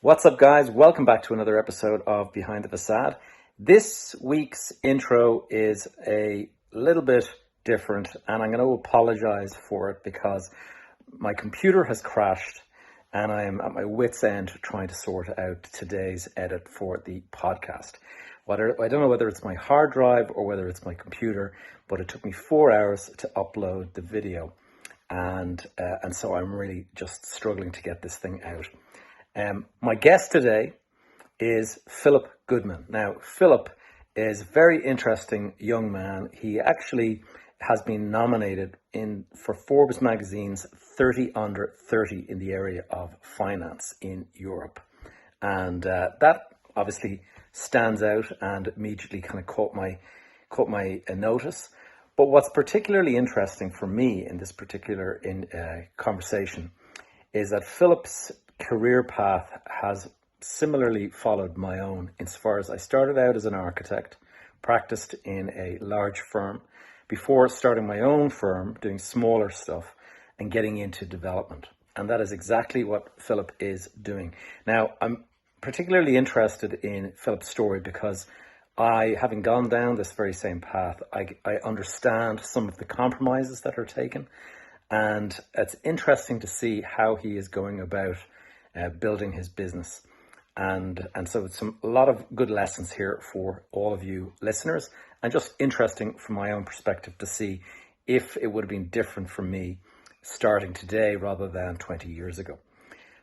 What's up, guys? Welcome back to another episode of Behind the Facade. This week's intro is a little bit different, and I'm going to apologize for it because my computer has crashed and I am at my wit's end trying to sort out today's edit for the podcast. I don't know whether it's my hard drive or whether it's my computer, but it took me 4 hours to upload the video, and so I'm really just struggling to get this thing out. My guest today is Philip Goodman. Now, Philip is a very interesting young man. He actually has been nominated for Forbes magazine's 30 Under 30 in the area of finance in Europe. And that obviously stands out and immediately kind of caught my notice. But what's particularly interesting for me in this particular conversation is that Philip's career path has similarly followed my own, insofar as I started out as an architect, practiced in a large firm, before starting my own firm, doing smaller stuff and getting into development. And that is exactly what Philip is doing. Now, I'm particularly interested in Philip's story because having gone down this very same path, I understand some of the compromises that are taken. And it's interesting to see how he is going about building his business. And so it's a lot of good lessons here for all of you listeners, and just interesting from my own perspective to see if it would have been different for me starting today rather than 20 years ago.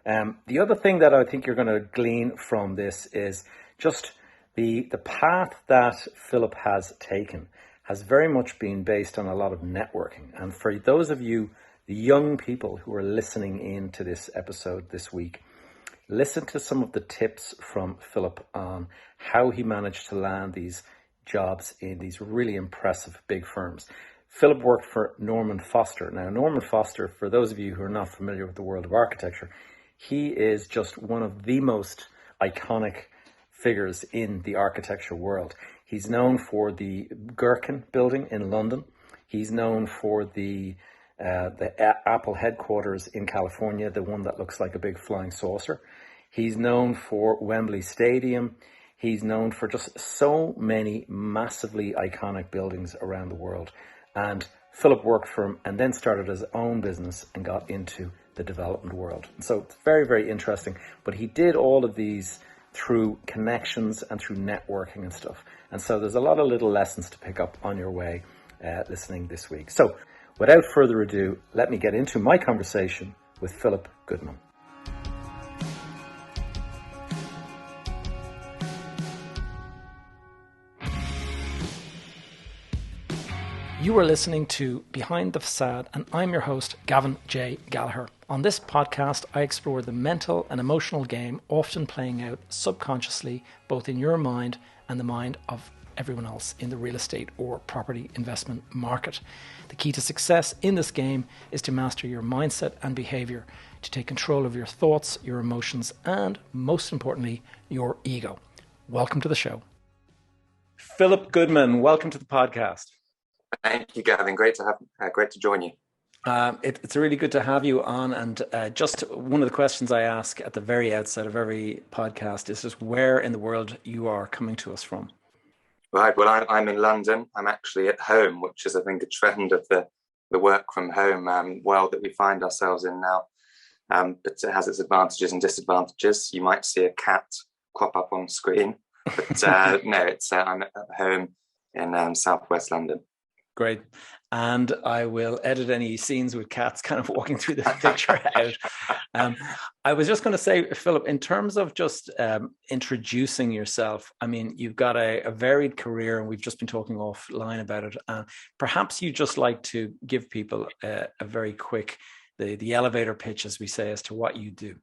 The other thing that I think you're going to glean from this is just the path that Philip has taken has very much been based on a lot of networking. And for those of you, the young people who are listening in to this episode this week, listen to some of the tips from Philip on how he managed to land these jobs in these really impressive big firms. Philip worked for Norman Foster. Now, Norman Foster, for those of you who are not familiar with the world of architecture, he is just one of the most iconic figures in the architecture world. He's known for the Gherkin building in London. He's known for the Apple headquarters in California, the one that looks like a big flying saucer. He's known for Wembley Stadium. He's known for just so many massively iconic buildings around the world. And Philip worked for him and then started his own business and got into the development world. So it's very, very interesting. But he did all of these through connections and through networking and stuff. And so there's a lot of little lessons to pick up on your way listening this week. So without further ado, let me get into my conversation with Philip Goodman. You are listening to Behind the Facade, and I'm your host, Gavin J. Gallagher. On this podcast, I explore the mental and emotional game often playing out subconsciously, both in your mind and the mind of everyone else in the real estate or property investment market. The key to success in this game is to master your mindset and behavior, to take control of your thoughts, your emotions, and most importantly, your ego. Welcome to the show. Philip Goodman, welcome to the podcast. Thank you, Gavin. Great to join you. It's really good to have you on. And just one of the questions I ask at the very outset of every podcast is just where in the world you are coming to us from. Right. Well, I'm in London. I'm actually at home, which is, I think, a trend of the work from home world that we find ourselves in now. But it has its advantages and disadvantages. You might see a cat crop up on screen, but no, I'm at home in southwest London. Great. And I will edit any scenes with cats kind of walking through this picture out. I was just going to say, Philip, in terms of just introducing yourself, I mean, you've got a varied career and we've just been talking offline about it. Perhaps you just like to give people a very quick, the elevator pitch, as we say, as to what you do.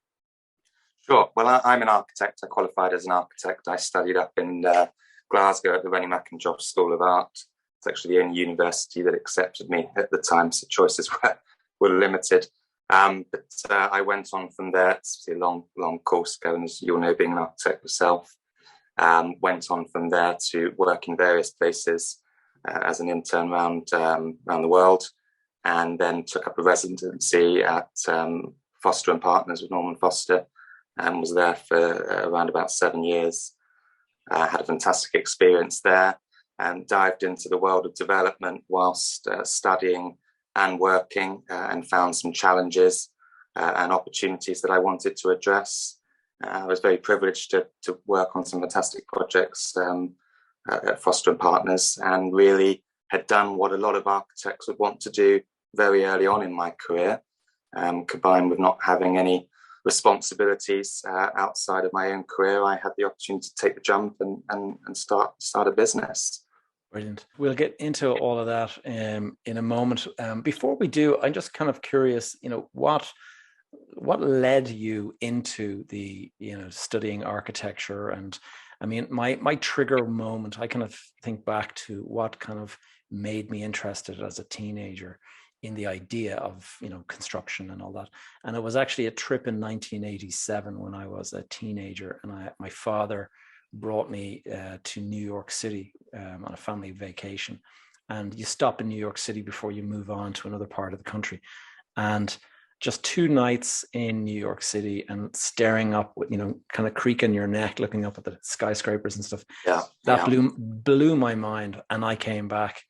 Sure. Well, I'm an architect. I qualified as an architect. I studied up in Glasgow at the Rennie Mackintosh School of Art. It's actually the only university that accepted me at the time, so choices were limited. But I went on from there. It's a long course going, as you'll know, being an architect yourself. Went on from there to work in various places as an intern around the world, and then took up a residency at Foster and Partners with Norman Foster, and was there for around about 7 years. Had a fantastic experience there and dived into the world of development whilst studying and working, and found some challenges and opportunities that I wanted to address. I was very privileged to work on some fantastic projects at Foster and Partners, and really had done what a lot of architects would want to do very early on in my career, combined with not having any responsibilities outside of my own career. I had the opportunity to take the jump and start a business. Brilliant. We'll get into all of that in a moment. Before we do, I'm just kind of curious, what led you into the, studying architecture? And I mean, my trigger moment, I kind of think back to what kind of made me interested as a teenager in the idea of, construction and all that. And it was actually a trip in 1987 when I was a teenager, and my father brought me to New York City on a family vacation. And you stop in New York City before you move on to another part of the country. And just 2 nights in New York City and staring up with, kind of creaking your neck, looking up at the skyscrapers and stuff. That blew my mind. And I came back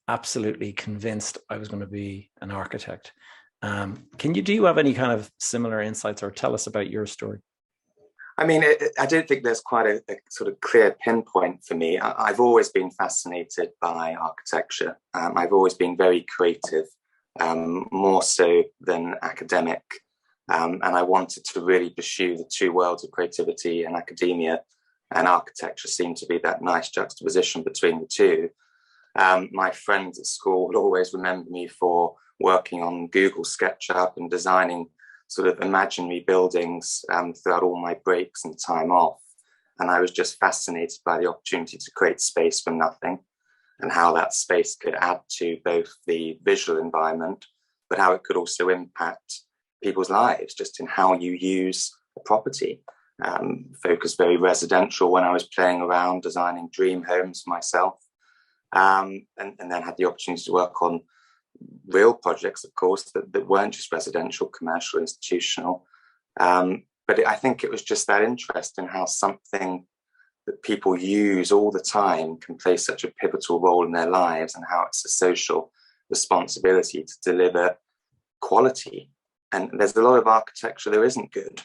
absolutely convinced I was going to be an architect. Do you have any kind of similar insights, or tell us about your story? I mean, I don't think there's quite a sort of clear pinpoint for me. I've always been fascinated by architecture. I've always been very creative, more so than academic. And I wanted to really pursue the two worlds of creativity and academia, and architecture seemed to be that nice juxtaposition between the two. My friends at school would always remember me for working on Google SketchUp and designing sort of imaginary buildings throughout all my breaks and time off. And I was just fascinated by the opportunity to create space from nothing, and how that space could add to both the visual environment, but how it could also impact people's lives just in how you use a property. Focused very residential when I was playing around designing dream homes for myself. And then had the opportunity to work on real projects, of course, that weren't just residential, commercial, institutional. But I think it was just that interest in how something that people use all the time can play such a pivotal role in their lives, and how it's a social responsibility to deliver quality. And there's a lot of architecture that isn't good.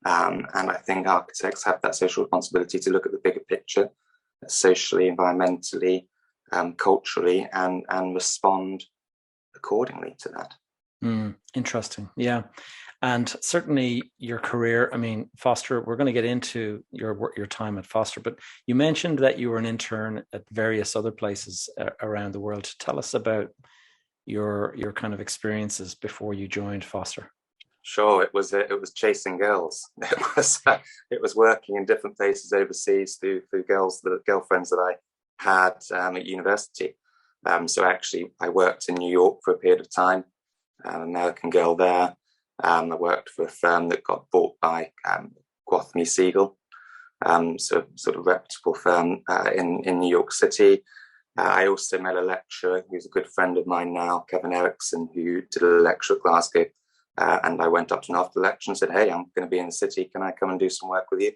And I think architects have that social responsibility to look at the bigger picture, socially, environmentally, culturally, and respond accordingly to that. Interesting. Yeah. And certainly your career, I mean, Foster, we're going to get into your time at Foster, but you mentioned that you were an intern at various other places around the world. Tell us about your kind of experiences before you joined Foster. Sure, it was chasing girls. It was working in different places overseas through girlfriends that I had at university. So actually, I worked in New York for a period of time. American girl there. I worked for a firm that got bought by Gwathmey Siegel, so sort of reputable firm in New York City. I also met a lecturer who's a good friend of mine now, Kevin Erickson, who did a lecture at Glasgow. And I went up to him after the lecture and said, "Hey, I'm going to be in the city. Can I come and do some work with you?"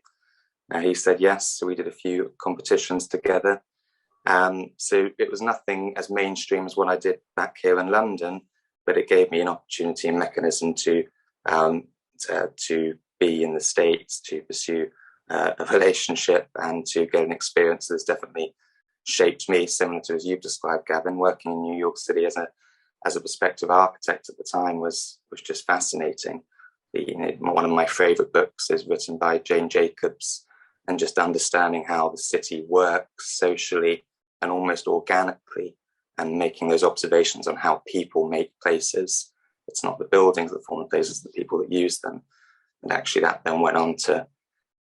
He said yes. So we did a few competitions together. So it was nothing as mainstream as what I did back here in London, but it gave me an opportunity and mechanism to be in the States, to pursue a relationship, and to get an experience that's definitely shaped me, similar to as you've described, Gavin. Working in New York City as a prospective architect at the time was just fascinating. One of my favorite books is written by Jane Jacobs, and just understanding how the city works socially and almost organically, and making those observations on how people make places. It's not the buildings that form the places, the people that use them. And actually that then went on to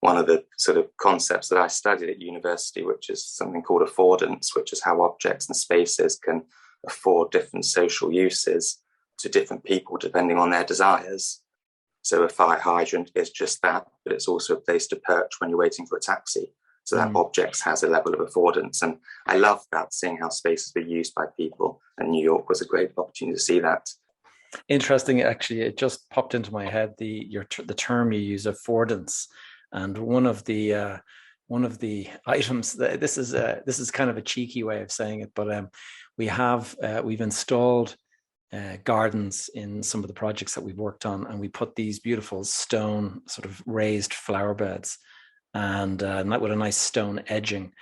one of the sort of concepts that I studied at university, which is something called affordance, which is how objects and spaces can afford different social uses to different people depending on their desires. So a fire hydrant is just that, but it's also a place to perch when you're waiting for a taxi. So that objects has a level of affordance. And I love that, seeing how spaces are used by people. And New York was a great opportunity to see that. Interesting, actually, it just popped into my head the term you use, affordance, and one of the items that this is kind of a cheeky way of saying it, but we've installed gardens in some of the projects that we've worked on, and we put these beautiful stone sort of raised flower beds, and that with a nice stone edging.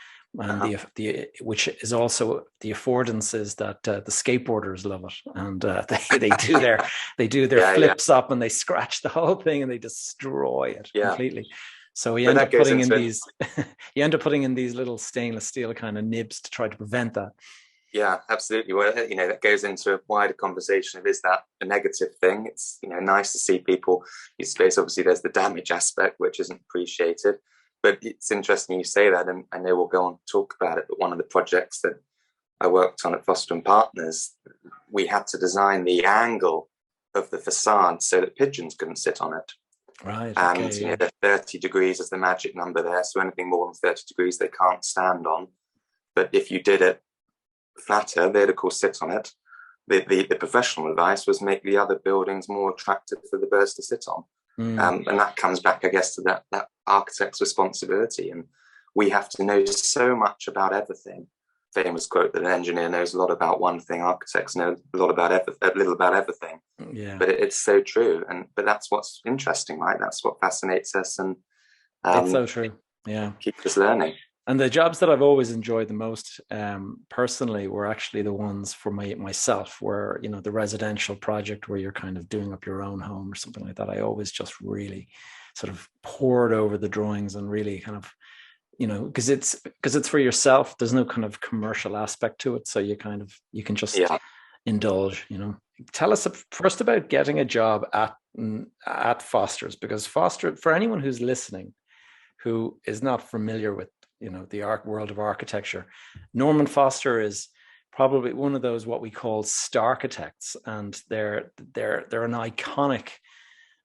And Uh-huh. the which is also the affordance is that the skateboarders love it, and they do their Yeah, yeah, flips up and they scratch the whole thing and they destroy it yeah. completely. So we But end that up goes putting in into it. these you end up putting in these little stainless steel kind of nibs to try to prevent that. Yeah, absolutely. Well, that goes into a wider conversation of, is that a negative thing? It's, nice to see people use space. Obviously, there's the damage aspect, which isn't appreciated. But it's interesting you say that, and I know we'll go on to talk about it. But one of the projects that I worked on at Foster and Partners, we had to design the angle of the facade so that pigeons couldn't sit on it. Right. And, Okay. Yeah. the 30 degrees is the magic number there. So anything more than 30 degrees, they can't stand on. But if you did it flatter, they'd of course sit on it. The professional advice was make the other buildings more attractive for the birds to sit on. Mm. And that comes back, I guess, to that architect's responsibility. And we have to know so much about everything. Famous quote that an engineer knows a lot about one thing, architects know a little about everything. Yeah. But it's so true. But that's what's interesting, right? That's what fascinates us and It's so um, true. Yeah. keeps us learning. And the jobs that I've always enjoyed the most, personally, were actually the ones for myself, where the residential project where you're kind of doing up your own home or something like that. I always just really sort of poured over the drawings and really kind of, because it's for yourself. There's no kind of commercial aspect to it, so you can just Yeah. indulge. Tell us first about getting a job at Foster's, because Foster, for anyone who's listening who is not familiar with the world of architecture, Norman Foster is probably one of those what we call starchitects, and they're an iconic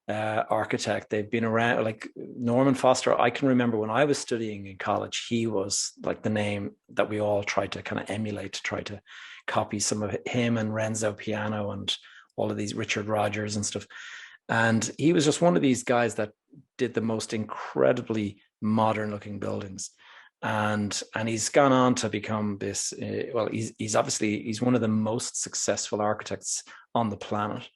architect. They've been around, like Norman Foster. I can remember when I was studying in college, he was like the name that we all tried to kind of emulate, to try to copy some of him and Renzo Piano and all of these Richard Rogers and stuff. And he was just one of these guys that did the most incredibly modern looking buildings. And he's gone on to become this well, he's one of the most successful architects on the planet.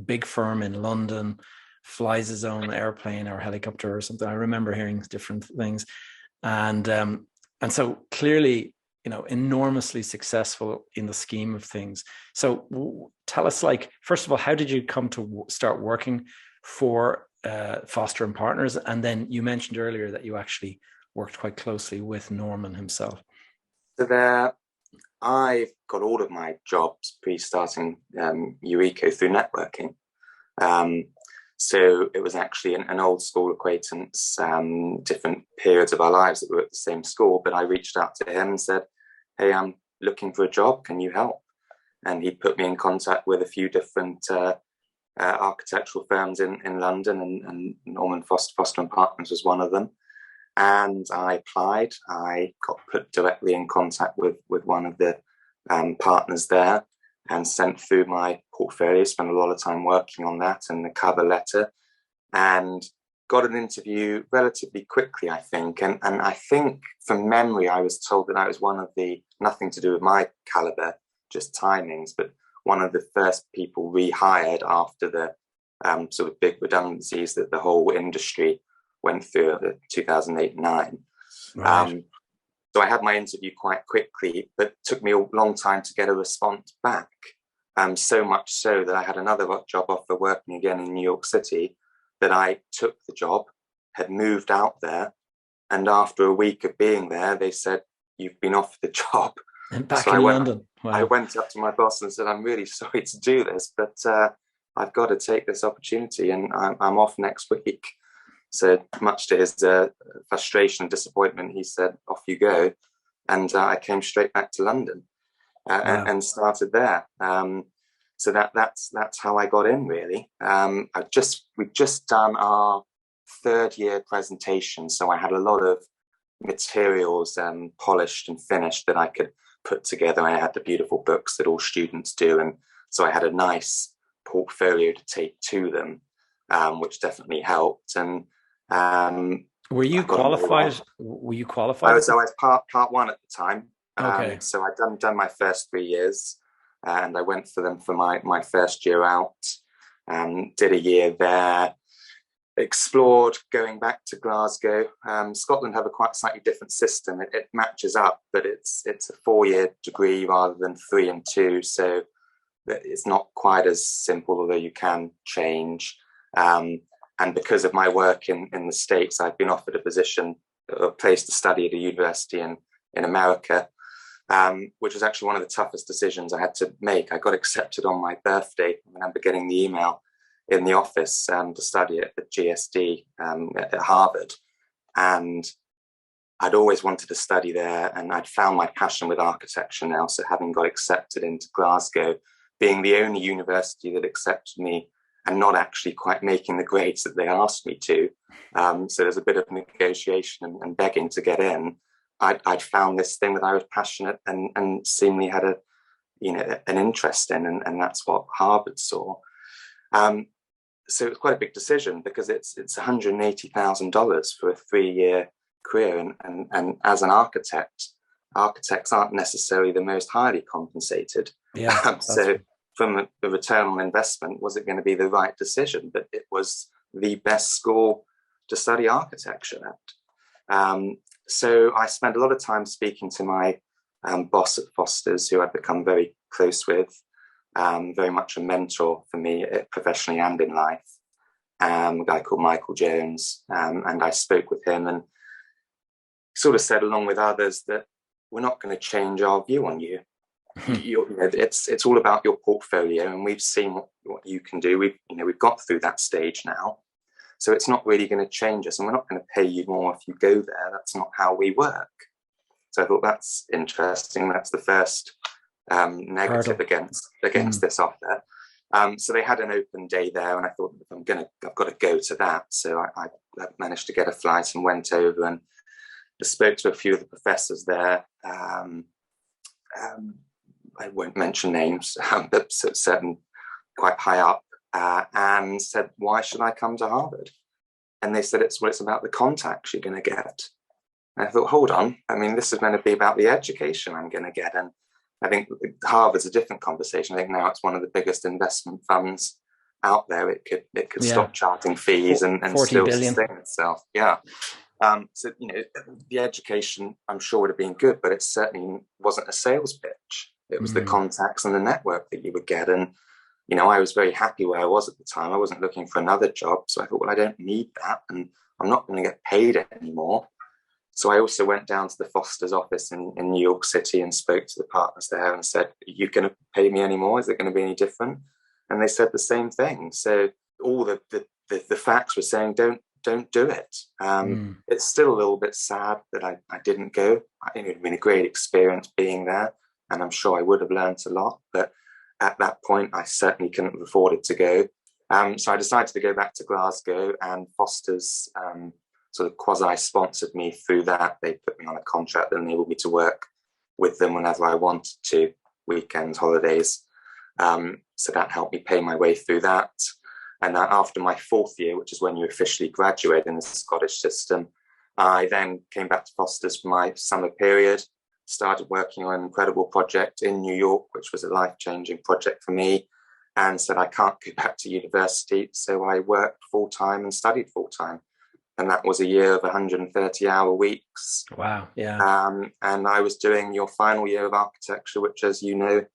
Big firm in London, flies his own airplane or helicopter or something. I remember hearing different things. And so clearly, enormously successful in the scheme of things. So tell us, like, first of all, how did you come to start working for Foster and Partners? And then you mentioned earlier that you actually worked quite closely with Norman himself. So there, I've got all of my jobs pre-starting Eureka through networking. Um, so it was actually an old school acquaintance, different periods of our lives that were at the same school. But I reached out to him and said, "Hey, I'm looking for a job. Can you help?" And he put me in contact with a few different architectural firms in London, and Norman Foster and Partners was one of them. And I applied. I got put directly in contact with one of the partners there and sent through my portfolio, spent a lot of time working on that and the cover letter, and got an interview relatively quickly, I think. And I think from memory, I was told that I was one of the, nothing to do with my caliber, just timings, but one of the first people rehired after the sort of big redundancies that the whole industry went through at 2008-9. Right. So I had my interview quite quickly, but it took me a long time to get a response back. So much so that I had another job offer working again in New York City, that I took the job, had moved out there, and after a week of being there, they said, "You've been offered the job." And back So in London. I Wow. went up to my boss and said, "I'm really sorry to do this, but I've got to take this opportunity, and I'm off next week." So much to his frustration and disappointment, he said, "Off you go." And I came straight back to London Wow. and started there. So that's how I got in, really. We've just done our third year presentation, so I had a lot of materials polished and finished that I could put together. I had the beautiful books that all students do, and So I had a nice portfolio to take to them, which definitely helped. And were you qualified? Were you qualified? I was part one at the time. Okay. So I'd done my first 3 years, and I went for them for my first year out. Did a year there. Explored going back to Glasgow. Scotland have a quite slightly different system. It matches up, but it's a 4-year degree rather than 3 and 2. So it's not quite as simple, although you can change. And because of my work in the States, I've been offered a place to study at a university in America, which was actually one of the toughest decisions I had to make. I got accepted on my birthday. I remember getting the email in the office to study at the GSD at Harvard. And I'd always wanted to study there, and I'd found my passion with architecture now. So having got accepted into Glasgow, being the only university that accepted me and not actually quite making the grades that they asked me to. So there's a bit of negotiation and begging to get in. I'd found this thing that I was passionate and seemingly had an interest in, and that's what Harvard saw. So it was quite a big decision because it's $180,000 for a 3-year career, and as an architect, architects aren't necessarily the most highly compensated. Yeah. So from the return on investment, was it going to be the right decision? But it was the best school to study architecture at. So I spent a lot of time speaking to my boss at Foster's, who I'd become very close with, very much a mentor for me professionally and in life, a guy called Michael Jones. And I spoke with him and sort of said, along with others, that we're not going to change our view on you. It's all about your portfolio, and we've seen what you can do. We've got through that stage now, so it's not really going to change us, and we're not going to pay you more if you go there. That's not how we work. So I thought that's interesting. That's the first negative against this offer. So they had an open day there, and I thought, I've got to go to that. So I managed to get a flight and went over and spoke to a few of the professors there. I won't mention names, but certain quite high up, and said, why should I come to Harvard? And they said, it's about the contacts you're going to get. And I thought, hold on, I mean, this is going to be about the education I'm going to get. And I think Harvard's a different conversation. I think now it's one of the biggest investment funds out there. It could stop charging fees and still sustain itself. Yeah. So, the education, I'm sure, would have been good, but it certainly wasn't a sales pitch. It was the contacts and the network that you would get. And, I was very happy where I was at the time. I wasn't looking for another job. So I thought, well, I don't need that, and I'm not going to get paid anymore. So I also went down to the Foster's office in New York City and spoke to the partners there and said, are you going to pay me anymore? Is it going to be any different? And they said the same thing. So all the facts were saying, don't do it. It's still a little bit sad that I didn't go. I think it would have been a great experience being there, and I'm sure I would have learned a lot. But at that point, I certainly couldn't have afforded to go. So I decided to go back to Glasgow, and Foster's sort of quasi-sponsored me through that. They put me on a contract that enabled me to work with them whenever I wanted to, weekends, holidays. So that helped me pay my way through that. And after my 4th year, which is when you officially graduate in the Scottish system, I then came back to Foster's for my summer period, started working on an incredible project in New York, which was a life-changing project for me, and said I can't go back to university. So I worked full-time and studied full-time. And that was a year of 130-hour weeks. Wow, yeah. And I was doing your final year of architecture, which, as you know,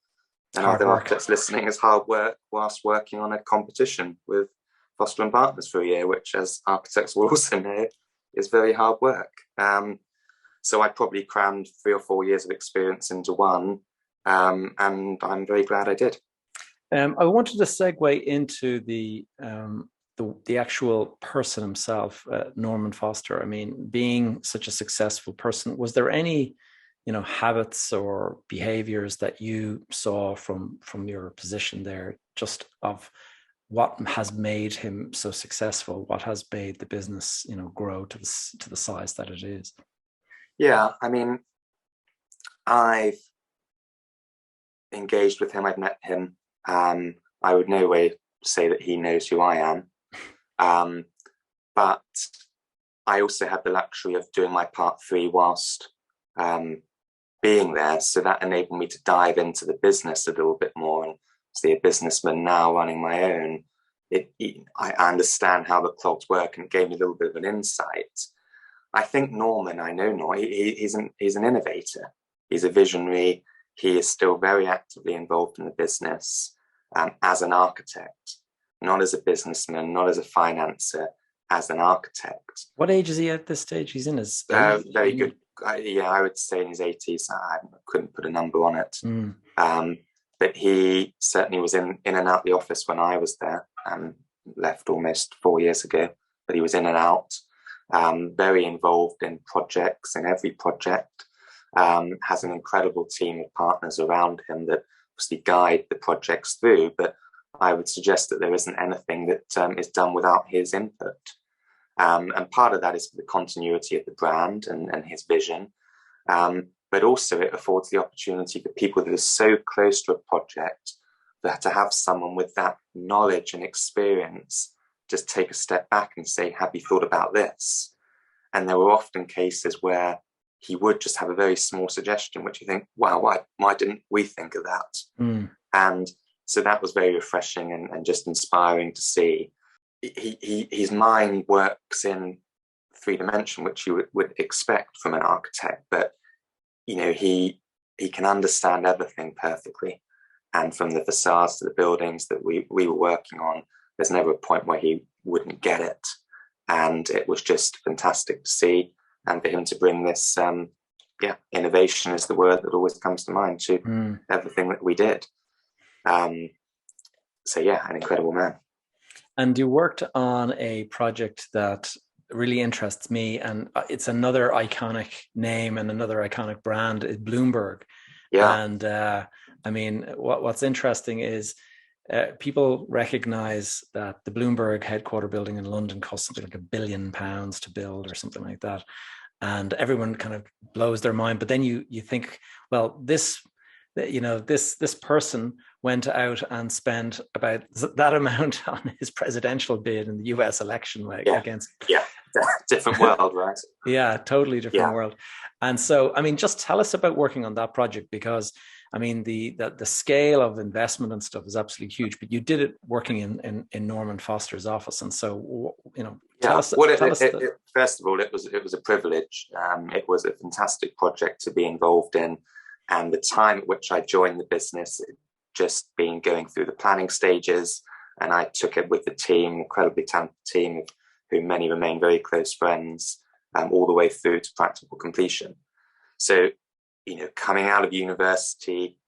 and other architects listening, is hard work, whilst working on a competition with Foster and Partners for a year, which, as architects will also know, is very hard work. So I probably crammed 3 or 4 years of experience into one, and I'm very glad I did. I wanted to segue into the actual person himself, Norman Foster. I mean, being such a successful person, was there any habits or behaviors that you saw from your position there, just of what has made him so successful, what has made the business grow to the size that it is? Yeah, I mean, I've engaged with him, I've met him, I would no way say that he knows who I am. But I also had the luxury of doing my part 3 whilst being there. So that enabled me to dive into the business a little bit more. And as a businessman now running my own, I understand how the clogs work, and it gave me a little bit of an insight. I think Norman, I know Norman, he's an innovator. He's a visionary. He is still very actively involved in the business as an architect, not as a businessman, not as a financer, as an architect. What age is he at this stage? He's in his very good. I would say in his 80s. I couldn't put a number on it. But he certainly was in and out the office when I was there. Left almost 4 years ago, but he was in and out. Very involved in projects, in every project. Has an incredible team of partners around him that obviously guide the projects through. But I would suggest that there isn't anything that is done without his input. And part of that is the continuity of the brand and his vision. But also it affords the opportunity for people that are so close to a project that to have someone with that knowledge and experience just take a step back and say, have you thought about this? And there were often cases where he would just have a very small suggestion, which you think, wow, why didn't we think of that? And so that was very refreshing and just inspiring to see. His mind works in 3 dimension, which you would expect from an architect, but he can understand everything perfectly. And from the facades to the buildings that we were working on, there's never a point where he wouldn't get it. And it was just fantastic to see. And for him to bring this, innovation is the word that always comes to mind to everything that we did. An incredible man. And you worked on a project that really interests me, and it's another iconic name and another iconic brand, is Bloomberg. Yeah. And what's interesting is people recognize that the Bloomberg headquarter building in London cost something like £1 billion to build or something like that. And everyone kind of blows their mind. But then you think, well, this person went out and spent about that amount on his presidential bid in the US election against. Yeah, different world, right? Yeah, totally different world. And so, just tell us about working on that project, because the scale of investment and stuff is absolutely huge, but you did it working in Norman Foster's office. And so, tell us. First of all, it was a privilege. It was a fantastic project to be involved in. And the time at which I joined the business, just been going through the planning stages, and I took it with the team, incredibly talented team, of whom many remain very close friends, all the way through to practical completion. So, coming out of university,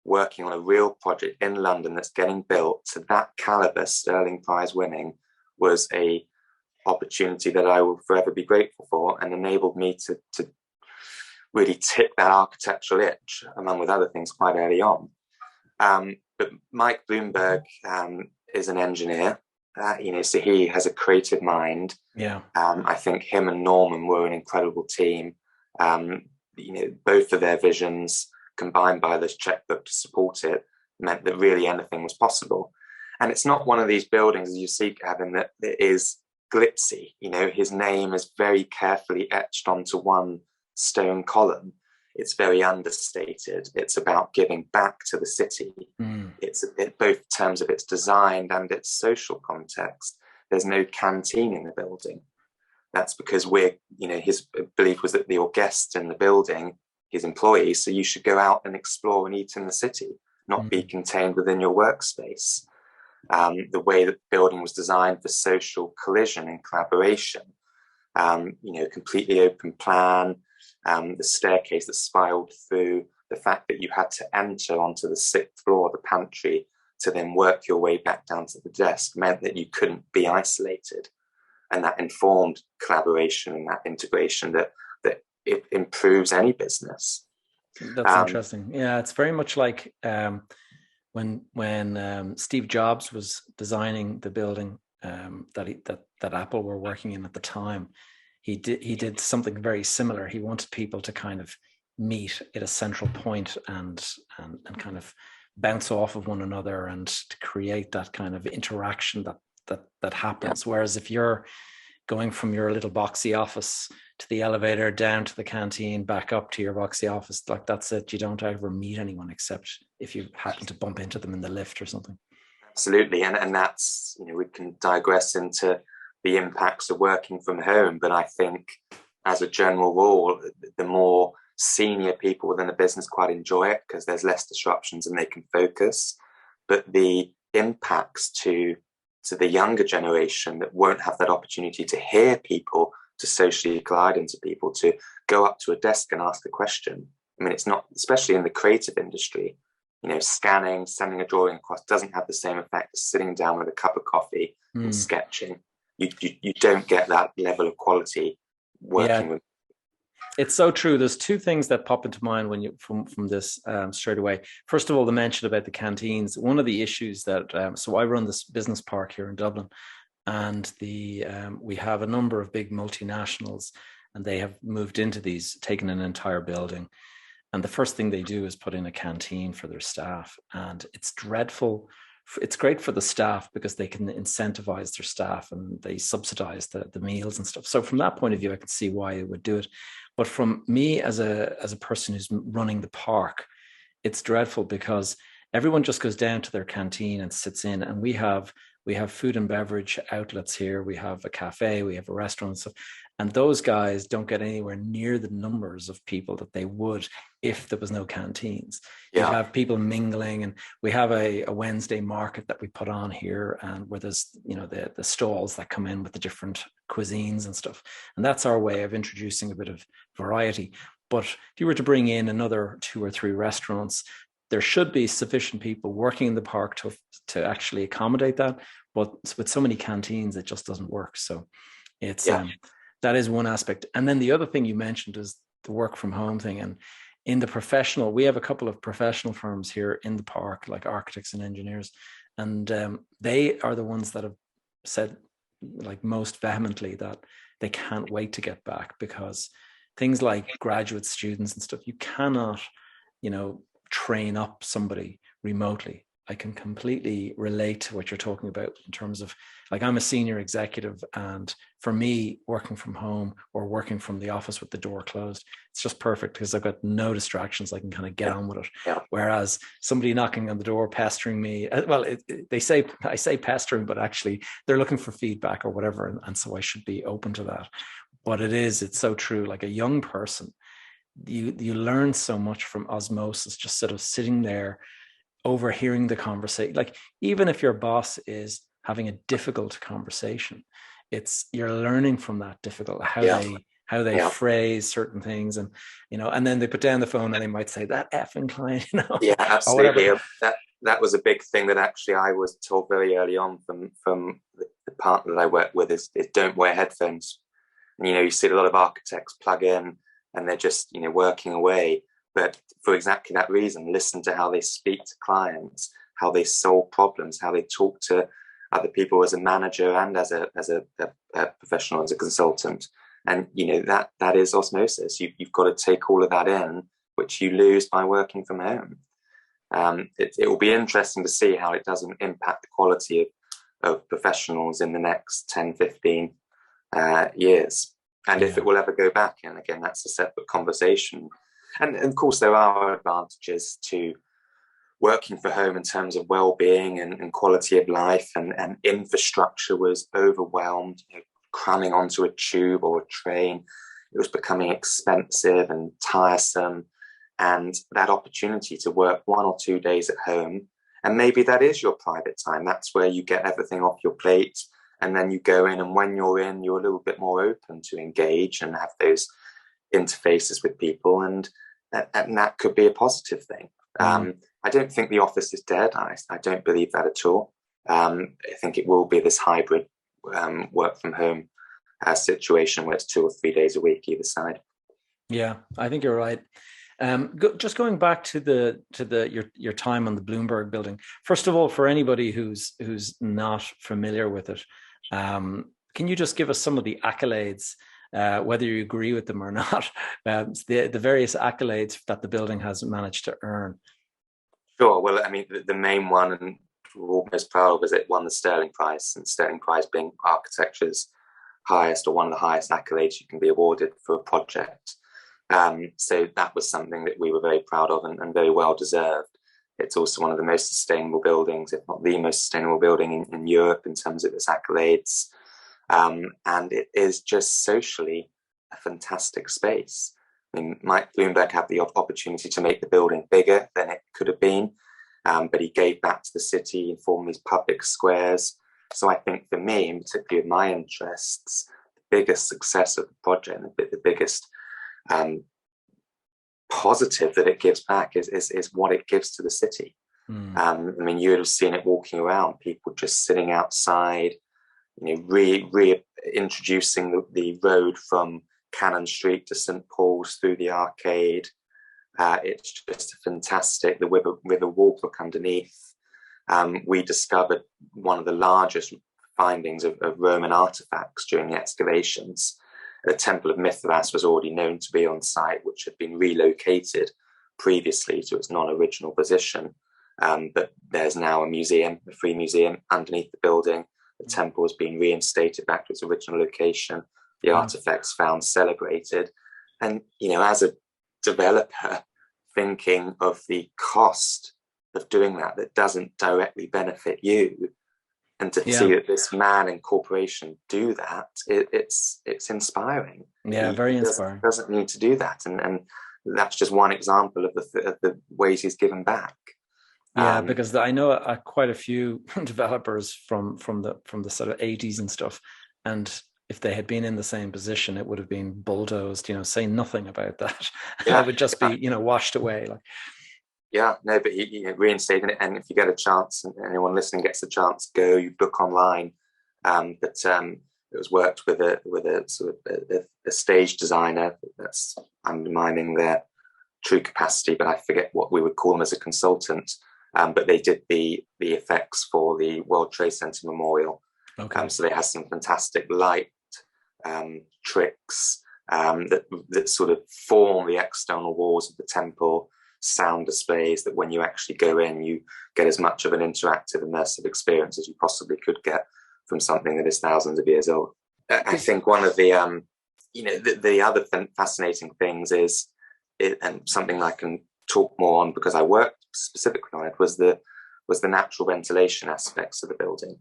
working on a real project in London that's getting built to that caliber, Sterling Prize winning, was a opportunity that I will forever be grateful for, and enabled me to really tick that architectural itch, along with other things, quite early on. But Mike Bloomberg is an engineer, so he has a creative mind. Yeah. I think him and Norman were an incredible team. Both of their visions combined by this checkbook to support it meant that really anything was possible. And it's not one of these buildings, as you see, Gavin, that is glitzy. His name is very carefully etched onto one stone column. It's very understated. It's about giving back to the city. It's both in terms of its design and its social context. There's no canteen in the building. That's because his belief was that your guests in the building, his employees, so you should go out and explore and eat in the city, not be contained within your workspace. The way that the building was designed for social collision and collaboration, completely open plan, the staircase that spiraled through, the fact that you had to enter onto the 6th floor of the pantry to then work your way back down to the desk meant that you couldn't be isolated. And that informed collaboration and that integration that it improves any business. That's interesting. Yeah, it's very much like when Steve Jobs was designing the building that Apple were working in at the time. He did something very similar. He wanted people to kind of meet at a central point and kind of bounce off of one another and to create that kind of interaction that happens. Whereas if you're going from your little boxy office to the elevator, down to the canteen, back up to your boxy office, like that's it. You don't ever meet anyone except if you happen to bump into them in the lift or something. Absolutely. And that's, we can digress into the impacts of working from home. But I think as a general rule, the more senior people within the business quite enjoy it because there's less disruptions and they can focus. But the impacts to the younger generation that won't have that opportunity to hear people, to socially collide into people, to go up to a desk and ask a question. I mean, it's not, especially in the creative industry, scanning, sending a drawing across doesn't have the same effect as sitting down with a cup of coffee and sketching. You don't get that level of quality working with. It's so true. There's two things that pop into mind when you from this straight away. First of all, the mention about the canteens. One of the issues that so I run this business park here in Dublin, and we have a number of big multinationals, and they have moved into these, taken an entire building, and the first thing they do is put in a canteen for their staff, and it's dreadful. It's great for the staff because they can incentivize their staff and they subsidize the meals and stuff. So from that point of view, I can see why they would do it. But from me as a person who's running the park, it's dreadful because everyone just goes down to their canteen and sits in, and we have food and beverage outlets here. We have a cafe, we have a restaurant and stuff. And those guys don't get anywhere near the numbers of people that they would if there was no canteens. You have people mingling, and we have a Wednesday market that we put on here, and where there's the stalls that come in with the different cuisines and stuff. And that's our way of introducing a bit of variety. But if you were to bring in another 2 or 3 restaurants, there should be sufficient people working in the park to actually accommodate that. But with so many canteens, it just doesn't work. So it's that is one aspect. And then the other thing you mentioned is the work from home thing. And in the professional, we have a couple of professional firms here in the park, like architects and engineers. And they are the ones that have said, like, most vehemently that they can't wait to get back, because things like graduate students and stuff, you cannot, train up somebody remotely. I can completely relate to what you're talking about in terms of, like, I'm a senior executive, and for me, working from home or working from the office with the door closed, it's just perfect because I've got no distractions. I can kind of get on with it. Yeah. Whereas somebody knocking on the door, pestering me, well, I say pestering, but actually they're looking for feedback or whatever. And so I should be open to that. But it's so true. Like, a young person, you learn so much from osmosis, just sort of sitting there, overhearing the conversation. Like, even if your boss is having a difficult conversation, you're learning from that difficult, how they phrase certain things, and and then they put down the phone and they might say, that effing client, Yeah, absolutely. That was a big thing that actually I was told very early on from the partner that I work with is don't wear headphones. And, you see a lot of architects plug in and they're just working away. But for exactly that reason, listen to how they speak to clients, how they solve problems, how they talk to other people as a manager and as a professional, as a consultant. And, that is osmosis. You've got to take all of that in, which you lose by working from home. It will be interesting to see how it doesn't impact the quality of professionals in the next 10, 15 years. And if it will ever go back. And again, that's a separate conversation. And of course, there are advantages to working from home in terms of well-being and quality of life, and infrastructure was overwhelmed, cramming onto a tube or a train. It was becoming expensive and tiresome. And that opportunity to work 1 or 2 days at home, and maybe that is your private time. That's where you get everything off your plate. And then you go in, and when you're in, you're a little bit more open to engage and have those interfaces with people, and that could be a positive thing. I don't think the office is dead. I don't believe that at all. I think it will be this hybrid work from home situation where it's 2 or 3 days a week either side. Yeah, I think you're right. Just going back to your time on the Bloomberg Building. First of all, for anybody who's not familiar with it, can you just give us some of the accolades, whether you agree with them or not, the various accolades that the building has managed to earn? Sure. Well, I mean, the main one, and we're all most proud of, is it won the Sterling Prize, and Sterling Prize being architecture's highest or one of the highest accolades you can be awarded for a project. So that was something that we were very proud of, and very well deserved. It's also one of the most sustainable buildings, if not the most sustainable building in Europe in terms of its accolades. And it is just socially a fantastic space. I mean, Mike Bloomberg had the opportunity to make the building bigger than it could have been, but he gave back to the city and formed these public squares. So I think for me, and particularly with my interests, the biggest success of the project and the biggest positive that it gives back is what it gives to the city. I mean, you would have seen it walking around, people just sitting outside, reintroducing the road from Cannon Street to St. Paul's through the arcade. It's just fantastic. The river walk underneath. We discovered one of the largest findings of Roman artifacts during the excavations. The Temple of Mithras was already known to be on site, which had been relocated previously to its non-original position. But there's now a museum, a free museum underneath the building. The temple has been reinstated back to its original location. The artifacts found celebrated. And, as a developer, thinking of the cost of doing that doesn't directly benefit you, and to see that this man and corporation do that, it's inspiring. Yeah, very inspiring. Doesn't need to do that, and that's just one example of the ways he's given back. Yeah, because I know quite a few developers from the sort of 80s and stuff, and if they had been in the same position, it would have been bulldozed. Say nothing about that. Yeah, it would just be washed away. Yeah, no, but he reinstated it, and if you get a chance, and anyone listening gets a chance, you book online. But it was worked with a sort of a stage designer that's undermining their true capacity, but I forget what we would call them as a consultant. But they did the effects for the World Trade Center Memorial. Okay. So they had some fantastic light tricks that sort of form the external walls of the temple, sound displays that when you actually go in, you get as much of an interactive, immersive experience as you possibly could get from something that is thousands of years old. I think one of the the other fascinating things is, and something I can talk more on because I worked specifically on it, was the natural ventilation aspects of the building.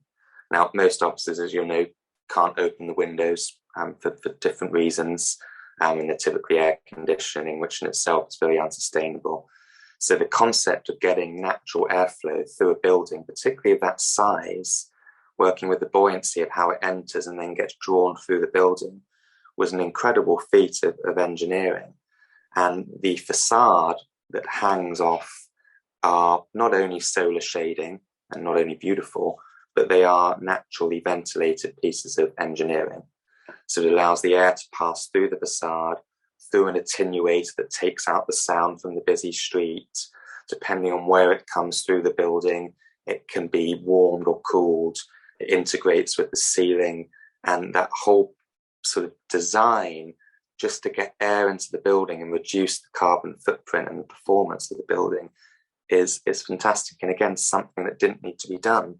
Now, most offices, as you'll know, can't open the windows for different reasons, and they're typically air conditioning, which in itself is very unsustainable. So the concept of getting natural airflow through a building, particularly of that size, working with the buoyancy of how it enters and then gets drawn through the building, was an incredible feat of engineering. And the facade that hangs off are not only solar shading and not only beautiful, but they are naturally ventilated pieces of engineering. So it allows the air to pass through the facade, through an attenuator that takes out the sound from the busy street. Depending on where it comes through the building, it can be warmed or cooled. It integrates with the ceiling, and that whole sort of design just to get air into the building and reduce the carbon footprint and the performance of the building is fantastic. And again, something that didn't need to be done.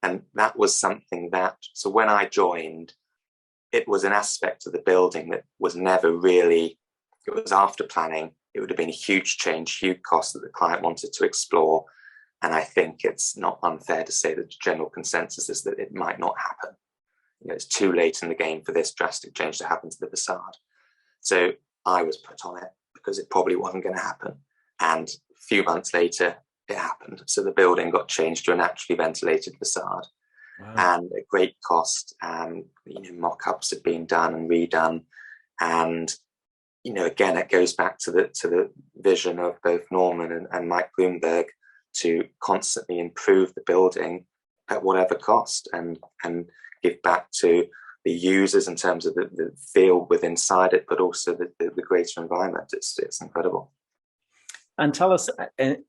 And that was something so when I joined, it was an aspect of the building that was never really, it was after planning. It would have been a huge change, huge cost that the client wanted to explore. And I think it's not unfair to say that the general consensus is that it might not happen. It's too late in the game for this drastic change to happen to the facade. So I was put on it because it probably wasn't going to happen. And a few months later, it happened. So the building got changed to a naturally ventilated facade. Wow. And at great cost. And mock-ups had been done and redone. And again, it goes back to the vision of both Norman and Mike Bloomberg to constantly improve the building at whatever cost and give back to the users in terms of the feel within inside it, but also the greater environment. It's incredible. And tell us,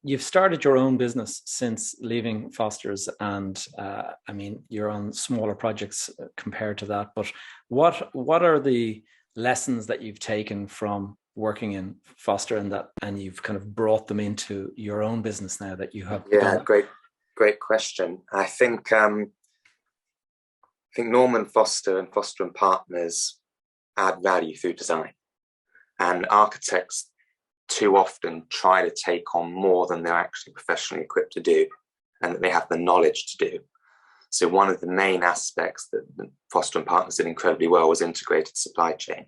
you've started your own business since leaving Foster's, and I mean, you're on smaller projects compared to that. But what are the lessons that you've taken from working in Foster, and you've kind of brought them into your own business now that you have Yeah, done? great question. I think Norman Foster and Foster and Partners add value through design, and architects too often try to take on more than they're actually professionally equipped to do, and that they have the knowledge to do. So one of the main aspects that Foster and Partners did incredibly well was integrated supply chain.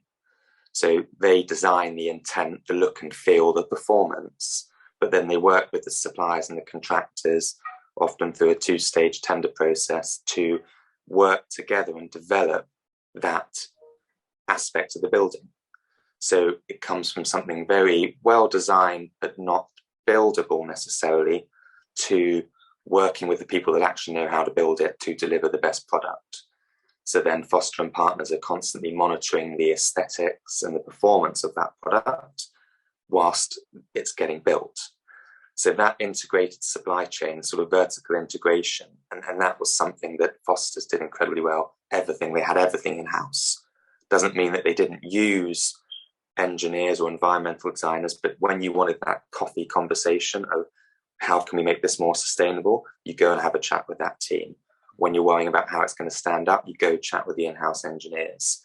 So they design the intent, the look and feel, the performance, but then they work with the suppliers and the contractors, often through a two-stage tender process, to work together and develop that aspect of the building. So it comes from something very well designed, but not buildable necessarily, to working with the people that actually know how to build it to deliver the best product. So then Foster and Partners are constantly monitoring the aesthetics and the performance of that product whilst it's getting built. So that integrated supply chain, sort of vertical integration, and that was something that Foster's did incredibly well. They had everything in-house. Doesn't mean that they didn't use engineers or environmental designers, but when you wanted that coffee conversation of how can we make this more sustainable, you go and have a chat with that team. When you're worrying about how it's going to stand up, you go chat with the in-house engineers.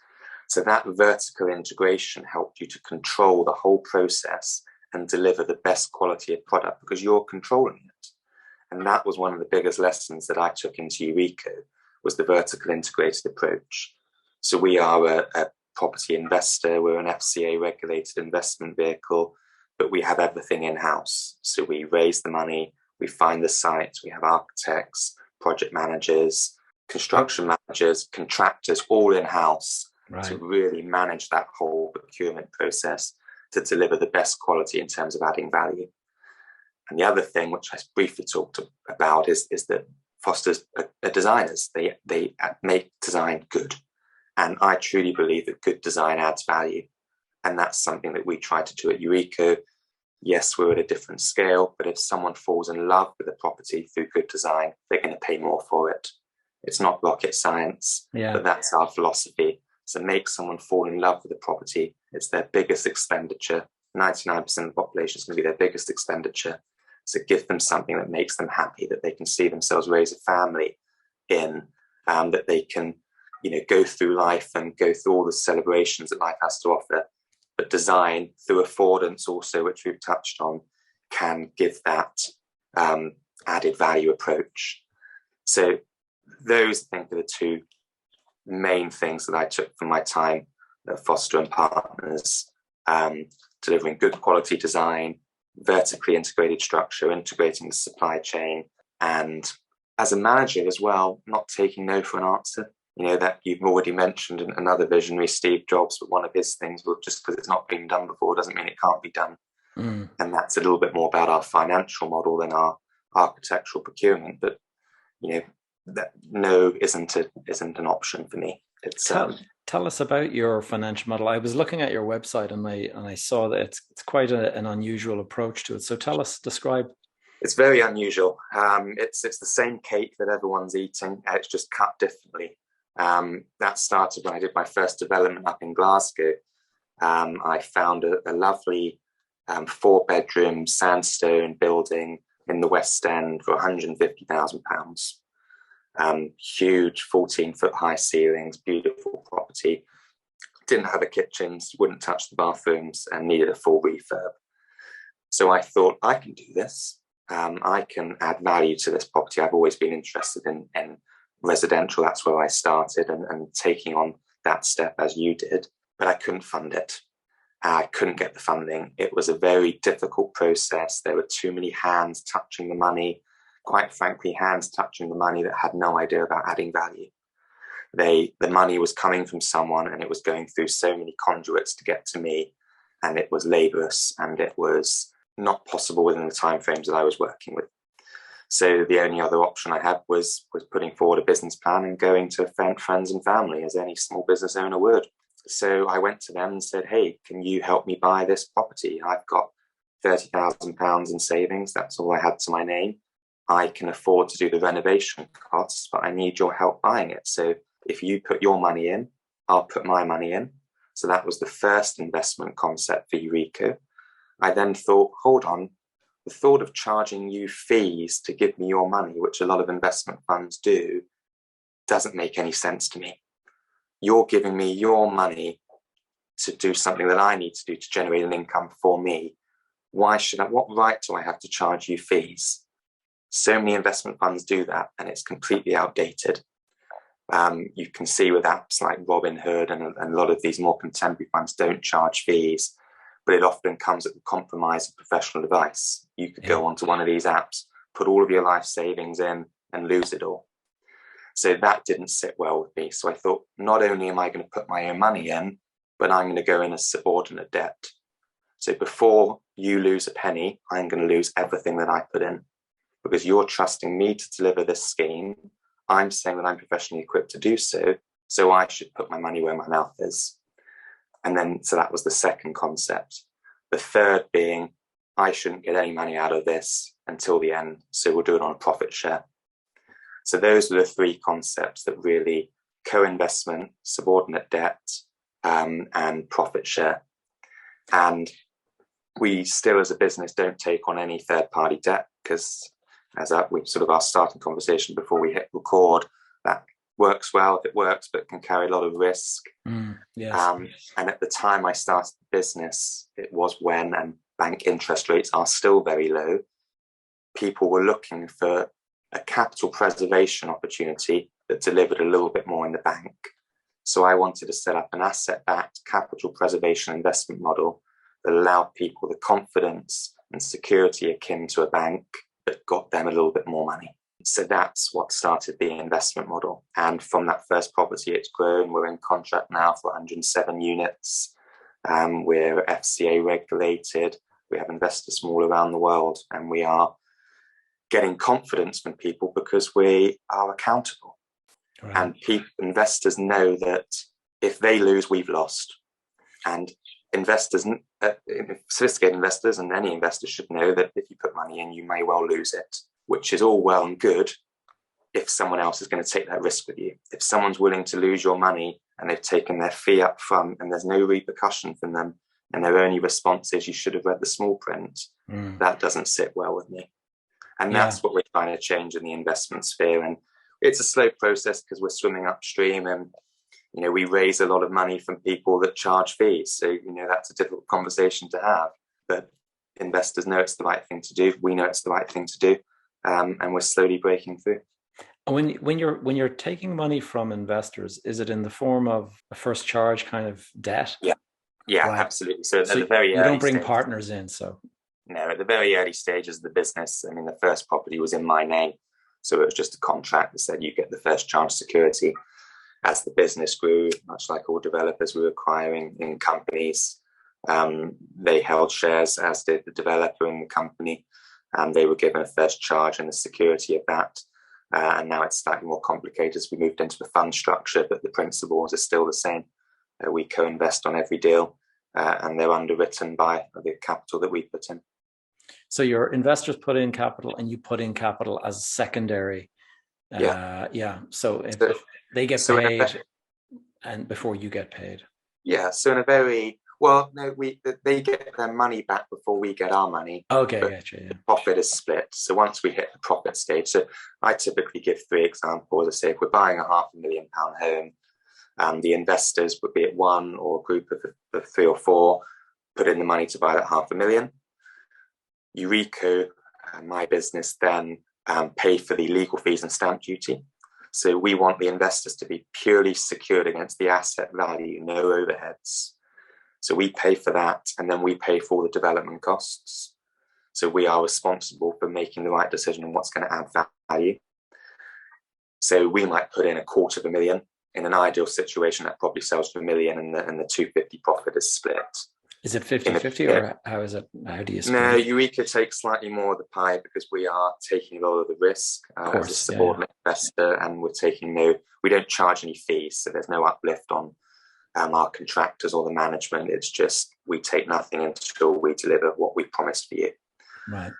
So that vertical integration helped you to control the whole process and deliver the best quality of product because you're controlling it. And that was one of the biggest lessons that I took into Eureka, was the vertical integrated approach. So we are a property investor, we're an FCA regulated investment vehicle, but we have everything in-house. So we raise the money, we find the sites, we have architects, project managers, construction managers, contractors, all in-house, right, to really manage that whole procurement process to deliver the best quality in terms of adding value. And the other thing, which I briefly talked about, is that Foster's are designers. They make design good. And I truly believe that good design adds value. And that's something that we try to do at Eureka. Yes, we're at a different scale, but if someone falls in love with a property through good design, they're going to pay more for it. It's not rocket science, but that's our philosophy. So make someone fall in love with a property. It's their biggest expenditure. 99% of the population is going to be their biggest expenditure. So give them something that makes them happy, that they can see themselves raise a family in, that they can, go through life and go through all the celebrations that life has to offer. But design, through affordance also, which we've touched on, can give that added value approach. So those, I think, are the two main things that I took from my time at Foster and Partners, delivering good quality design, vertically integrated structure, integrating the supply chain, and as a manager as well, not taking no for an answer. That you've already mentioned another visionary, Steve Jobs, but one of his things was just because it's not been done before doesn't mean it can't be done. And that's a little bit more about our financial model than our architectural procurement. But, that no isn't an option for me. It's Tell us about your financial model. I was looking at your website and I saw that it's quite an unusual approach to it. So describe. It's very unusual. It's the same cake that everyone's eating. It's just cut differently. That started when I did my first development up in Glasgow. I found a lovely 4-bedroom sandstone building in the West End for £150,000. Huge 14-foot high ceilings, beautiful property. Didn't have a kitchen, wouldn't touch the bathrooms, and needed a full refurb. So I thought, I can do this. I can add value to this property. I've always been interested in residential. That's where I started, and taking on that step as you did, but I couldn't fund it. I couldn't get the funding. It was a very difficult process. There were too many hands touching the money. Quite frankly, hands touching the money that had no idea about adding value. The money was coming from someone and it was going through so many conduits to get to me, and it was laborious and it was not possible within the timeframes that I was working with. So the only other option I had was putting forward a business plan and going to friends and family, as any small business owner would. So I went to them and said, hey, can you help me buy this property? I've got £30,000 in savings. That's all I had to my name. I can afford to do the renovation costs, but I need your help buying it. So if you put your money in, I'll put my money in. So that was the first investment concept for Eureka. I then thought, hold on, the thought of charging you fees to give me your money, which a lot of investment funds do, doesn't make any sense to me. You're giving me your money to do something that I need to do to generate an income for me. Why should I? What right do I have to charge you fees? So many investment funds do that, and it's completely outdated. You can see with apps like Robinhood and a lot of these more contemporary funds don't charge fees, but it often comes at the compromise of professional advice. You could go onto one of these apps, put all of your life savings in, and lose it all. So that didn't sit well with me. So I thought, not only am I going to put my own money in, but I'm going to go in as subordinate debt. So before you lose a penny, I'm going to lose everything that I put in, because you're trusting me to deliver this scheme. I'm saying that I'm professionally equipped to do so, so I should put my money where my mouth is. And then, so that was the second concept. The third being, I shouldn't get any money out of this until the end, so we'll do it on a profit share. So those are the three concepts that really: co-investment, subordinate debt, and profit share. And we still, as a business, don't take on any third-party debt, because we sort of our starting conversation before we hit record, that works well if it works, but can carry a lot of risk. Yes. And at the time I started the business, it was when, and bank interest rates are still very low, people were looking for a capital preservation opportunity that delivered a little bit more in the bank. So I wanted to set up an asset-backed capital preservation investment model that allowed people the confidence and security akin to a bank, but got them a little bit more money. So that's what started the investment model. And from that first property, it's grown. We're in contract now for 107 units. We're FCA regulated. We have investors from all around the world, and we are getting confidence from people because we are accountable. Right. And investors know that if they lose, we've lost. And investors, sophisticated investors and any investors should know that if you put money in, you may well lose it, which is all well and good if someone else is going to take that risk with you. If someone's willing to lose your money and they've taken their fee up front and there's no repercussion from them, and their only response is, you should have read the small print, that doesn't sit well with me. And that's what we're trying to change in the investment sphere. And it's a slow process because we're swimming upstream, and we raise a lot of money from people that charge fees. So, that's a difficult conversation to have. But investors know it's the right thing to do. We know it's the right thing to do. And we're slowly breaking through. When you're taking money from investors, is it in the form of a first charge kind of debt? Yeah, right. Absolutely. So at the very you don't bring partners in. So no, at the very early stages of the business, I mean, the first property was in my name. So it was just a contract that said you get the first charge security. As the business grew, much like all developers, we were acquiring in companies. They held shares, as did the developer in the company. They were given a first charge and the security of that. And now it's slightly more complicated as we moved into the fund structure, but the principles are still the same. We co-invest on every deal, and they're underwritten by the capital that we put in. So your investors put in capital and you put in capital as secondary. So if they get paid and before you get paid. Yeah. So in a very, well, no, they get their money back before we get our money. Okay, gotcha. Yeah. The profit is split. So once we hit the profit stage, so I typically give 3 examples. I say if we're buying a £500,000 home, the investors would be at one or a group of 3 or 4 put in the money to buy that £500,000. Eureka, my business, then pay for the legal fees and stamp duty. So we want the investors to be purely secured against the asset value, no overheads. So we pay for that, and then we pay for all the development costs. So we are responsible for making the right decision on what's going to add value. So we might put in £250,000. In an ideal situation, that probably sells for £1 million, and the 250 profit is split. Is it 50-50 or how is it? How do you split? No, Eureka takes slightly more of the pie because we are taking a lot of the risk as a subordinate investor, and we don't charge any fees, so there's no uplift on our contractors or the management. It's just we take nothing until we deliver what we promised for you. Right.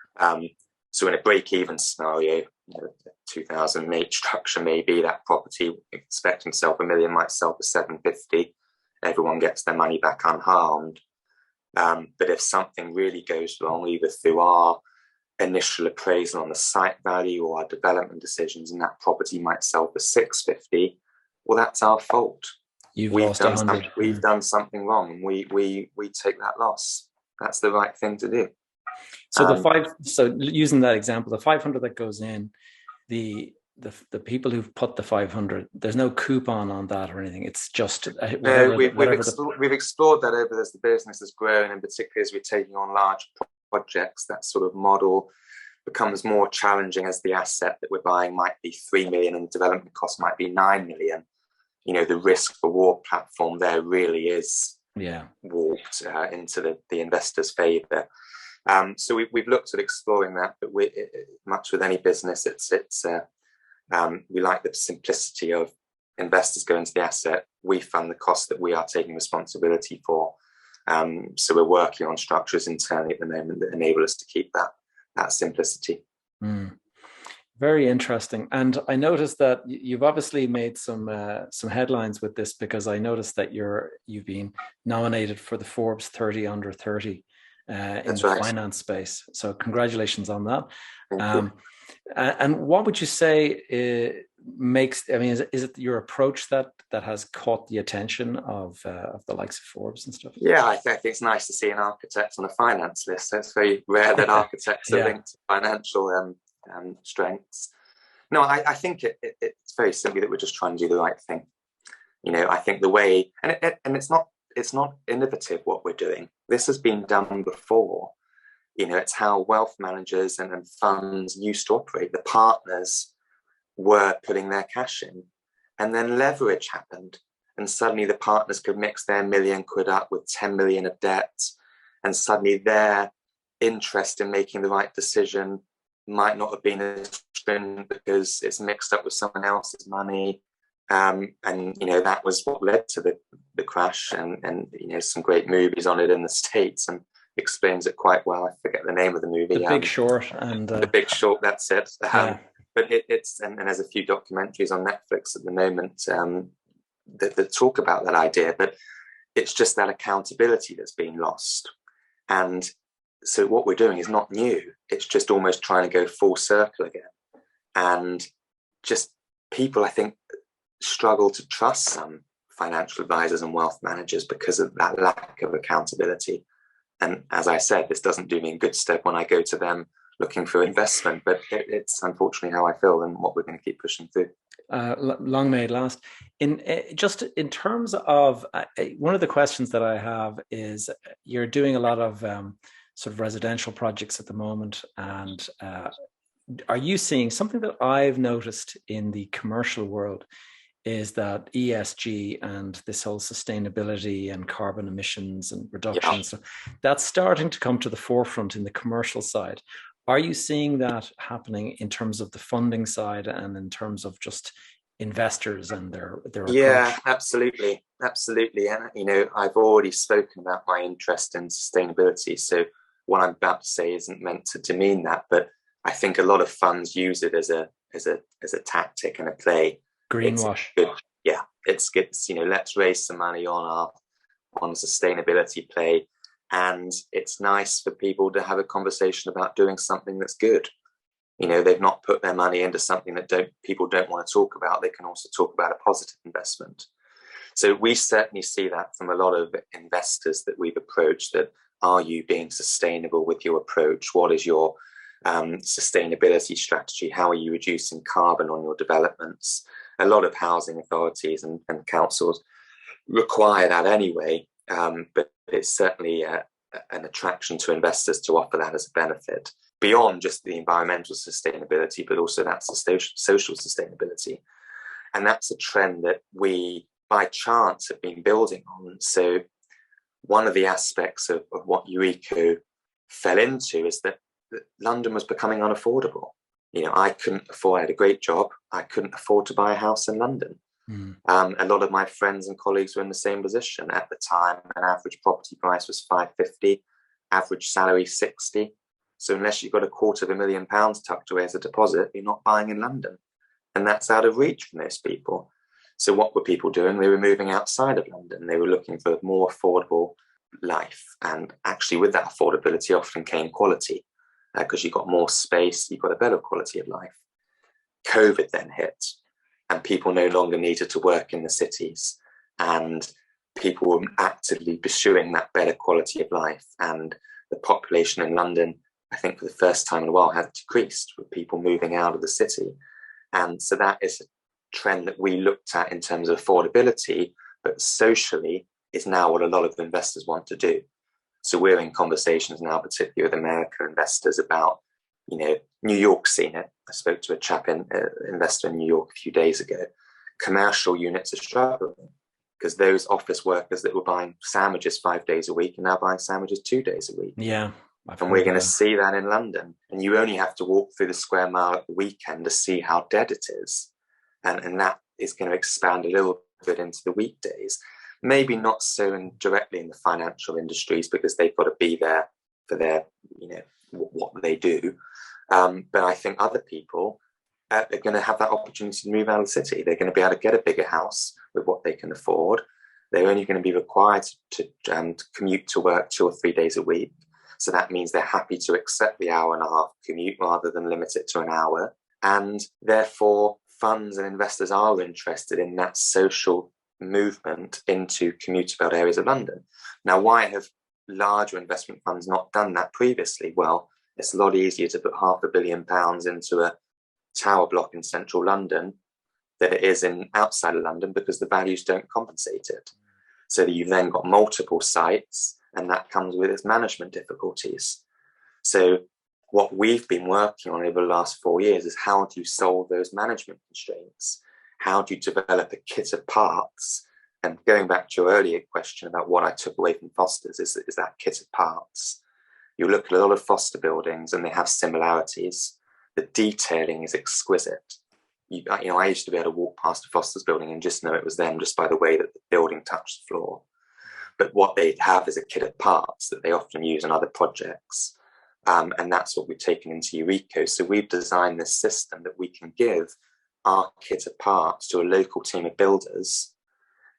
So in a break-even scenario, 2008 structure, maybe that property expecting to sell for £1 million might sell for 750. everyone gets their money back unharmed. But if something really goes wrong, either through our initial appraisal on the site value or our development decisions, and that property might sell for 650, well, that's our fault. We've lost 100. We've done something wrong, and we take that loss. That's the right thing to do. So so using that example, the 500 that goes in, the people who've put the 500, there's no coupon on that or anything. It's just we've explored that over as the business has grown, and particularly as we're taking on large projects, that sort of model becomes more challenging as the asset that we're buying might be 3 million and development cost might be 9 million. The risk reward platform there really is warped into the investor's favour. So we've looked at exploring that, but much with any business, we like the simplicity of investors go into the asset, we fund the cost that we are taking responsibility for. So we're working on structures internally at the moment that enable us to keep that simplicity. Very interesting. And I noticed that you've obviously made some headlines with this, because I noticed that you've been nominated for the Forbes 30 under 30 in the finance space. So congratulations on that. And what would you say is it your approach that has caught the attention of the likes of Forbes and stuff? Yeah, I think it's nice to see an architect on a finance list. So it's very rare that architects are linked to financial strengths. No, I think it's very simply that we're just trying to do the right thing. I think the way, and it's not innovative what we're doing. This has been done before. It's how wealth managers and funds used to operate. The partners were putting their cash in, and then leverage happened, and suddenly the partners could mix their £1 million up with 10 million of debt, and suddenly their interest in making the right decision might not have been as stringent because it's mixed up with someone else's money. And that was what led to the crash, and some great movies on it in the States, and explains it quite well. I forget the name of the movie. The Big Short. And The Big Short, that's it. But it's there's a few documentaries on Netflix at the moment that talk about that idea, but it's just that accountability that's been lost. And so what we're doing is not new. It's just almost trying to go full circle again. And just people, I think, struggle to trust some financial advisors and wealth managers because of that lack of accountability. And as I said, this doesn't do me in good stead when I go to them looking for investment, but it's unfortunately how I feel and what we're going to keep pushing through. Long may it last. In terms of one of the questions that I have is, you're doing a lot of sort of residential projects at the moment, and are you seeing something that I've noticed in the commercial world is that ESG and this whole sustainability and carbon emissions and reduction, so that's starting to come to the forefront in the commercial side. Are you seeing that happening in terms of the funding side and in terms of just investors and their approach? Absolutely. And I've already spoken about my interest in sustainability, so what I'm about to say isn't meant to demean that, but I think a lot of funds use it as a tactic and a play. Greenwash. It's good. Let's raise some money on sustainability play, and it's nice for people to have a conversation about doing something that's good. They've not put their money into something that people don't want to talk about. They can also talk about a positive investment. So we certainly see that from a lot of investors that we've approached. That, are you being sustainable with your approach? What is your sustainability strategy? How are you reducing carbon on your developments? A lot of housing authorities and councils require that anyway, but it's certainly an attraction to investors to offer that as a benefit beyond just the environmental sustainability, but also that's the social sustainability. And that's a trend that we, by chance, have been building on. So one of the aspects of what Eureka fell into is that London was becoming unaffordable. I couldn't afford, I had a great job, I couldn't afford to buy a house in London. A lot of my friends and colleagues were in the same position. At the time, an average property price was 550, average salary 60. So unless you've got £250,000 tucked away as a deposit, you're not buying in London. And that's out of reach for most people. So what were people doing? They were moving outside of London. They were looking for a more affordable life. And actually with that affordability often came quality, because you got more space, you got a better quality of life. COVID then hit, and people no longer needed to work in the cities, and people were actively pursuing that better quality of life. And the population in London, I think for the first time in a while, has decreased, with people moving out of the city. And so that is a trend that we looked at in terms of affordability, but socially is now what a lot of investors want to do. So we're in conversations now, particularly with American investors, about, New York's seen it. I spoke to a chap, investor in New York a few days ago. Commercial units are struggling because those office workers that were buying sandwiches 5 days a week are now buying sandwiches 2 days a week. Yeah. And we're going to see that in London. And you only have to walk through the square mile at the weekend to see how dead it is. And that is going to expand a little bit into the weekdays. Maybe not so directly in the financial industries, because they've got to be there for their, what they do. But I think other people are going to have that opportunity to move out of the city. They're going to be able to get a bigger house with what they can afford. They're only going to be required to commute to work 2 or 3 days a week. So that means they're happy to accept the hour and a half commute rather than limit it to an hour. And therefore, funds and investors are interested in that social movement into commuter belt areas of London. Now, why have larger investment funds not done that previously? Well, it's a lot easier to put £500 million into a tower block in central London than it is in outside of London, because the values don't compensate it. So that you've then got multiple sites, and that comes with its management difficulties. So what we've been working on over the last 4 years is how do you solve those management constraints? How do you develop a kit of parts? And going back to your earlier question about what I took away from Foster's is that kit of parts. You look at a lot of Foster buildings and they have similarities. The detailing is exquisite. I used to be able to walk past a Foster's building and just know it was them just by the way that the building touched the floor. But what they have is a kit of parts that they often use on other projects. And that's what we've taken into Eureka. So we've designed this system that we can give our kit of parts to a local team of builders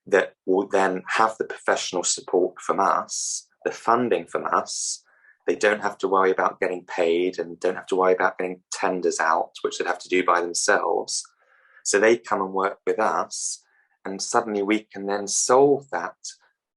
that will then have the professional support from us, the funding from us. They don't have to worry about getting paid and don't have to worry about getting tenders out, which they'd have to do by themselves. So they come and work with us, and suddenly we can then solve that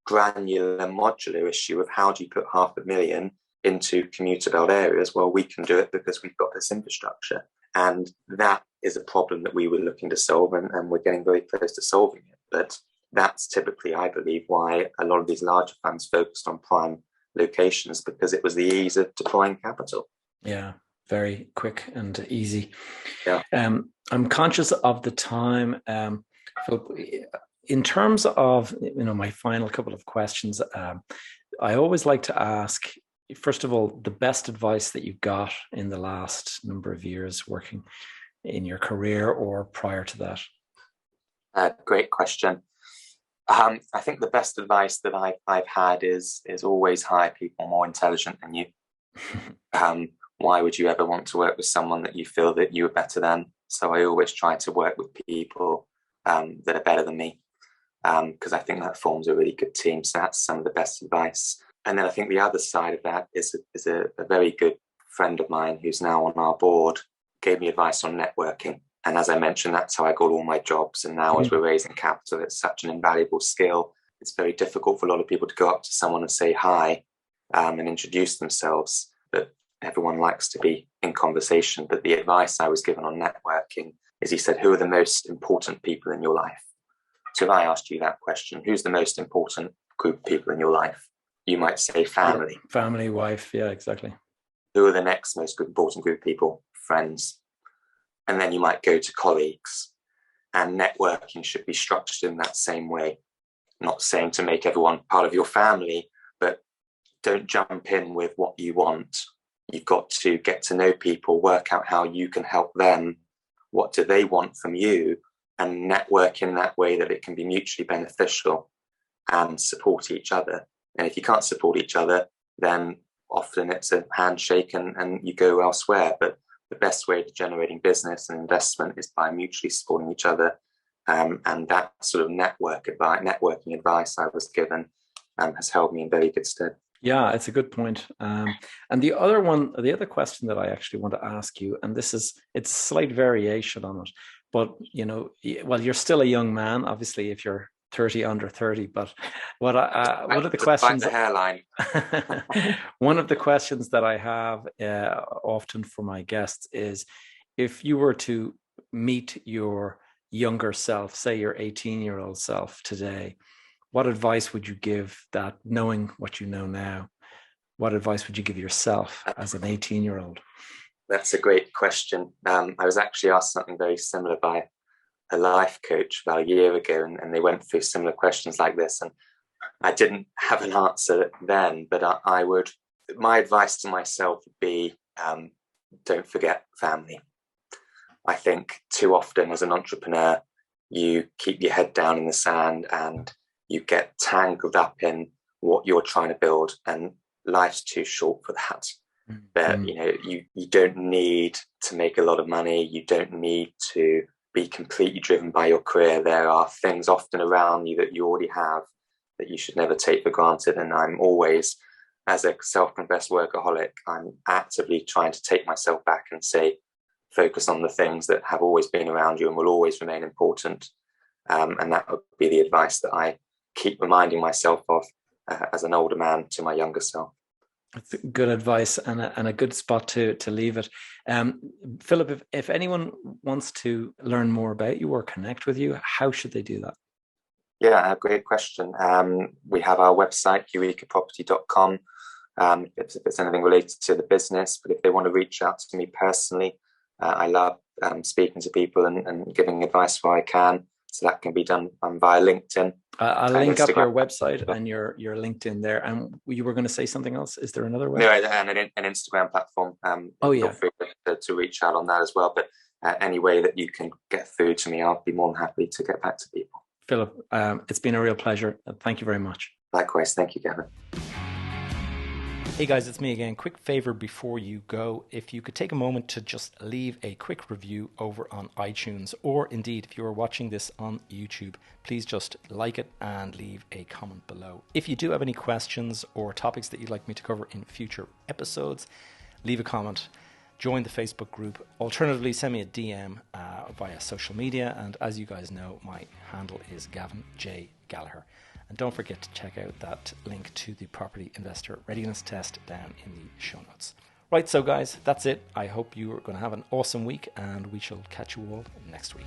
granular modular issue of how do you put $500,000 into commuter belt areas. Well, we can do it because we've got this infrastructure. And that is a problem that we were looking to solve, and we're getting very close to solving it. But that's typically, I believe, why a lot of these larger funds focused on prime locations, because it was the ease of deploying capital. Yeah, very quick and easy. Yeah. I'm conscious of the time. Philip, in terms of my final couple of questions, I always like to ask, first of all, the best advice that you got in the last number of years working in your career or prior to that. Great question. I think the best advice that I've had is always hire people more intelligent than you. Why would you ever want to work with someone that you feel that you are better than? So I always try to work with people that are better than me, because I think that forms a really good team. So that's some of the best advice. And then I think the other side of that is a very good friend of mine who's now on our board gave me advice on networking. And as I mentioned, that's how I got all my jobs. And now as we're raising capital, it's such an invaluable skill. It's very difficult for a lot of people to go up to someone and say hi and introduce themselves. But everyone likes to be in conversation. But the advice I was given on networking is, he said, who are the most important people in your life? So if I asked you that question, who's the most important group of people in your life? You might say family. Yeah, family, wife. Yeah, exactly. Who are the next most important group of people? Friends. And then you might go to colleagues. And networking should be structured in that same way. Not saying to make everyone part of your family, but don't jump in with what you want. You've got to get to know people, work out how you can help them. What do they want from you? And network in that way that it can be mutually beneficial and support each other. And if you can't support each other, then often it's a handshake and you go elsewhere. But the best way to generating business and investment is by mutually supporting each other And that sort of networking advice I was given has held me in very good stead. Yeah, it's a good point. And the other question that I actually want to ask you, and it's a slight variation on it, but well, you're still a young man, obviously, if you're 30 under 30. But one of the questions, the hairline. one of the questions that I have often for my guests is, if you were to meet your younger self, say your 18-year-old self today, what advice would you give that, knowing what you know now? What advice would you give yourself as an 18-year-old? That's a great question. I was actually asked something very similar by a life coach about a year ago, and they went through similar questions like this. And I didn't have an answer then, but my advice to myself would be, don't forget family. I think too often as an entrepreneur, you keep your head down in the sand and you get tangled up in what you're trying to build, and life's too short for that. But you don't need to make a lot of money. You don't need to be completely driven by your career. There are things often around you that you already have that you should never take for granted. And I'm always, as a self-confessed workaholic, I'm actively trying to take myself back and say, focus on the things that have always been around you and will always remain important. And that would be the advice that I keep reminding myself of as an older man to my younger self. That's good advice, and a good spot to leave it. Philip, if anyone wants to learn more about you or connect with you, how should they do that? Yeah, great question. We have our website, eurekaproperty.com, if it's anything related to the business. But if they want to reach out to me personally, I love speaking to people and giving advice where I can. So that can be done via LinkedIn. I'll link up your website and your LinkedIn there. And you were going to say something else? Is there another way? No, and an Instagram platform. Feel free to reach out on that as well. But any way that you can get through to me, I'll be more than happy to get back to people. Philip, it's been a real pleasure. Thank you very much. Likewise. Thank you, Gavin. Hey guys, it's me again. Quick favor before you go. If you could take a moment to just leave a quick review over on iTunes, or indeed if you are watching this on YouTube, please just like it and leave a comment below. If you do have any questions or topics that you'd like me to cover in future episodes, leave a comment. Join the Facebook group. Alternatively, send me a DM via social media. And as you guys know, my handle is Gavin J. Gallagher. And don't forget to check out that link to the property investor readiness test down in the show notes. Right, so guys, that's it. I hope you are going to have an awesome week, and we shall catch you all next week.